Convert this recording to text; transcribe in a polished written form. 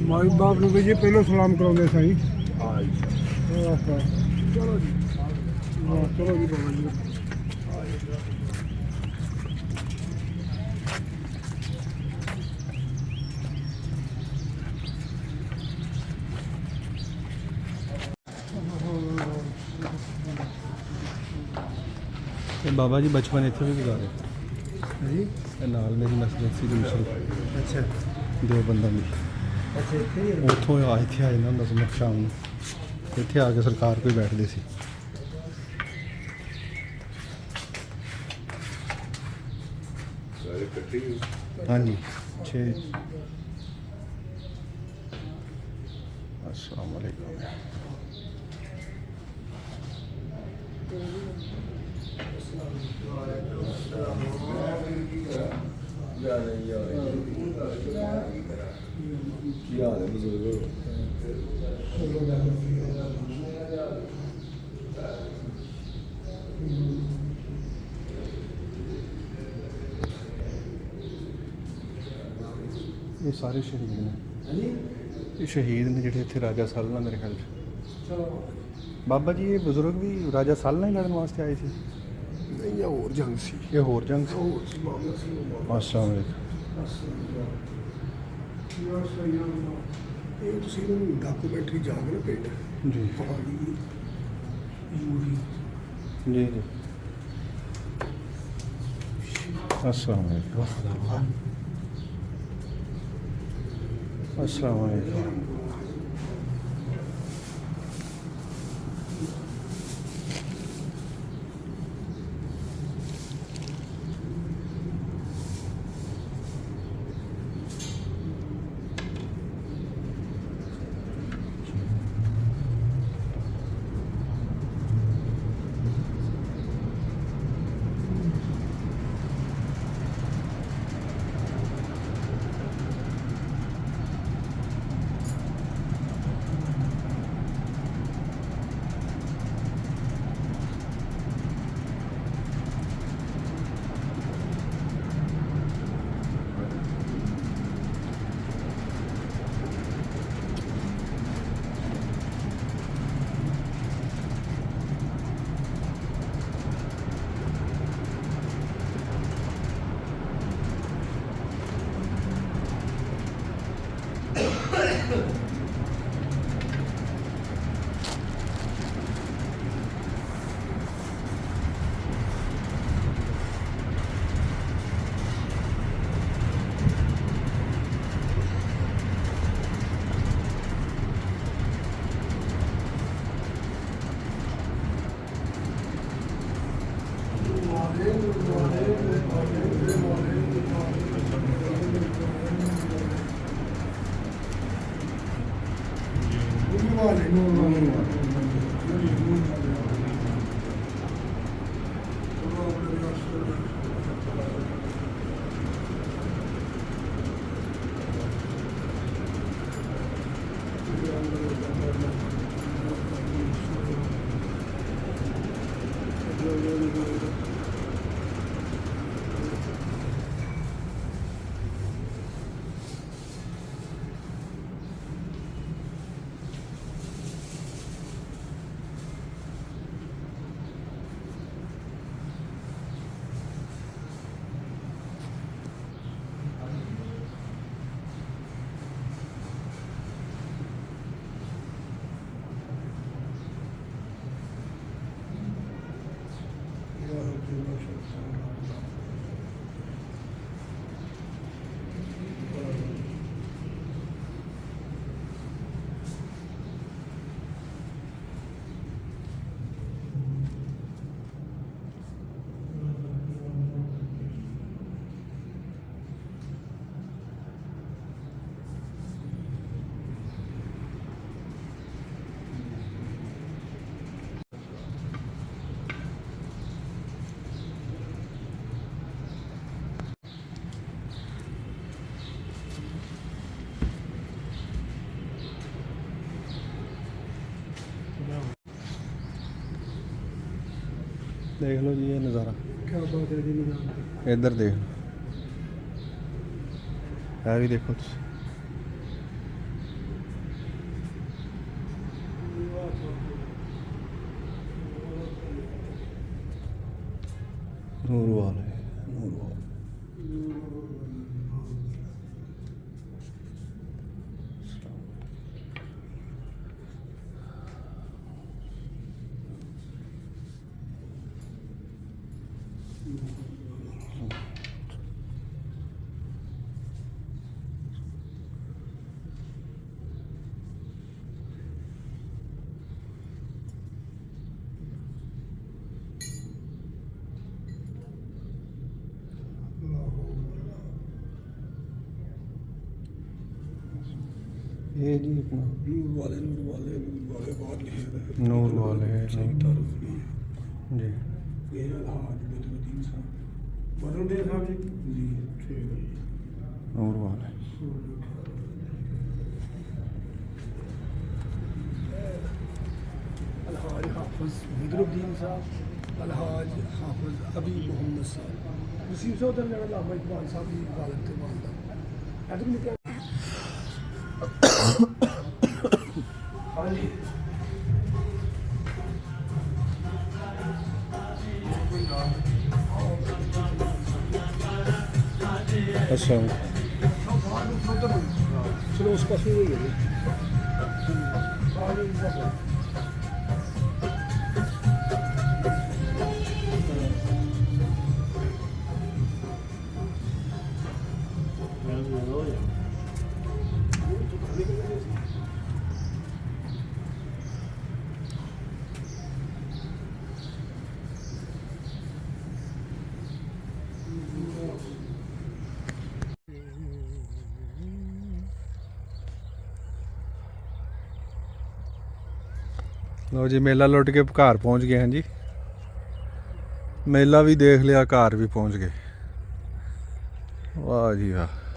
ਮਾਈ ਬਾਪ ਨੂੰ ਵੀ ਜੀ ਪਹਿਲਾਂ ਸਲਾਮ ਕਰਾਉਂਦੇ ਸਾਈ। ਚਲੋ ਜੀ, ਚਲੋ ਜੀ ਬਾਬਾ ਜੀ। ਤੇ ਬਾਬਾ ਜੀ ਬਚਪਨ ਇੱਥੇ ਵੀ ਗੁਜ਼ਾਰੇ ਜੀ ਤੇ ਨਾਲ ਮੇਰੀ ਨਸਬਤ ਸੀ ਦੂਸਰੀ ਅੱਛਾ ਦੋ ਬੰਦਾ ਦੀ ਅੱਛਾ ਇੱਥੇ ਹੀ ਉੱਥੋਂ ਇੱਥੇ ਆ ਜਾਂਦਾ ਹੁੰਦਾ ਸੀ ਮੈਂ ਸ਼ਾਮ ਨੂੰ ਇੱਥੇ ਆ ਕੇ ਸਰਕਾਰ ਕੋਈ ਬੈਠਦੇ ਸੀ। ਹਾਂਜੀ 6 अस्सलाम वालेकुम। ਕੀ ਹਾਲ ਹੈ ਬਜ਼ੁਰਗੋ? ਇਹ ਸਾਰੇ ਸ਼ਹੀਦ ਨੇ ਇਹ ਸ਼ਹੀਦ ਨੇ ਜਿਹੜੇ ਇੱਥੇ ਰਾਜਾ ਸਾਲਨਾ ਮੇਰੇ ਖਿਆਲ 'ਚ। ਬਾਬਾ ਜੀ ਇਹ ਬਜ਼ੁਰਗ ਵੀ ਰਾਜਾ ਸਾਲਨਾ ਹੀ ਲੜਨ ਵਾਸਤੇ ਆਏ ਸੀ? ਨਹੀਂ ਹੋਰ ਜੰਗ ਸੀ। ਇਹ ਹੋਰ ਜੰਗ ਸੀ? ਹੋਰ ਸੀ ਮਾਮਲਾ ਸੀ ਅੱਛਾ ਇਹ ਤੁਸੀਂ ਇਹਨਾਂ ਨੂੰ ਡਾਕੂਮੈਂਟਰੀ ਜਾ ਕੇ ਨਾ ਪਿੰਡ ਜੀ ਪਹਾੜੀ ਯੂਰੀ ਜੀ ਜੀ। अस्सलाम वालेकुम। अस्सलाम वालेकुम। देख लो जी ये नज़ारा क्या बात है जी। इधर देख लो ਇਹ ਵੀ ਦੇਖੋ ਤੁਸੀਂ ਨੂਰਵਾਲ ਹੈ ਨੂਰਵਾਲ ये जी अपना ਨੂਰ ਵਾਲੇ ਬਹੁਤ ਲਿਖਿਆ ਹੈ ਨੂਰਵਾਲ है ਸਹੀ ਤਾਰਫ ਨਹੀਂ जी ਇਹ ਹਾਜ ਬਦਰੁਦੀਨ ਸਾਹਿਬ ਬਦਰੁਦੀਨ ਸਾਹਿਬ ਜੀ ਠੀਕ ਹੈ ਜੀ ਨੂਰਵਾਲ है الحاج حافظ بدر الدین صاحب الحاج حافظ ابی محمد صاحب وسیم صاحب ਦਾ ਜਿਹੜਾ ਲਾਮਾ ਇਕਬਾਲ ਸਾਹਿਬ ਦੀ ਵਾਲਦ ਤੇ ਵਾਲਦਾ ਅਦਰ ਨਿਕਲ ਹਾਂਜੀ अच्छा ਚਲੋ ਉਸ ਪਾਸੇ ਹੋਈ ਹੈ ਲਓ ਜੀ ਮੇਲਾ ਲੁੱਟ ਕੇ ਘਰ ਪਹੁੰਚ ਗਏ ਹਾਂ ਜੀ ਮੇਲਾ ਵੀ ਦੇਖ ਲਿਆ ਘਰ ਵੀ ਪਹੁੰਚ ਗਏ ਵਾਹ ਜੀ ਵਾਹ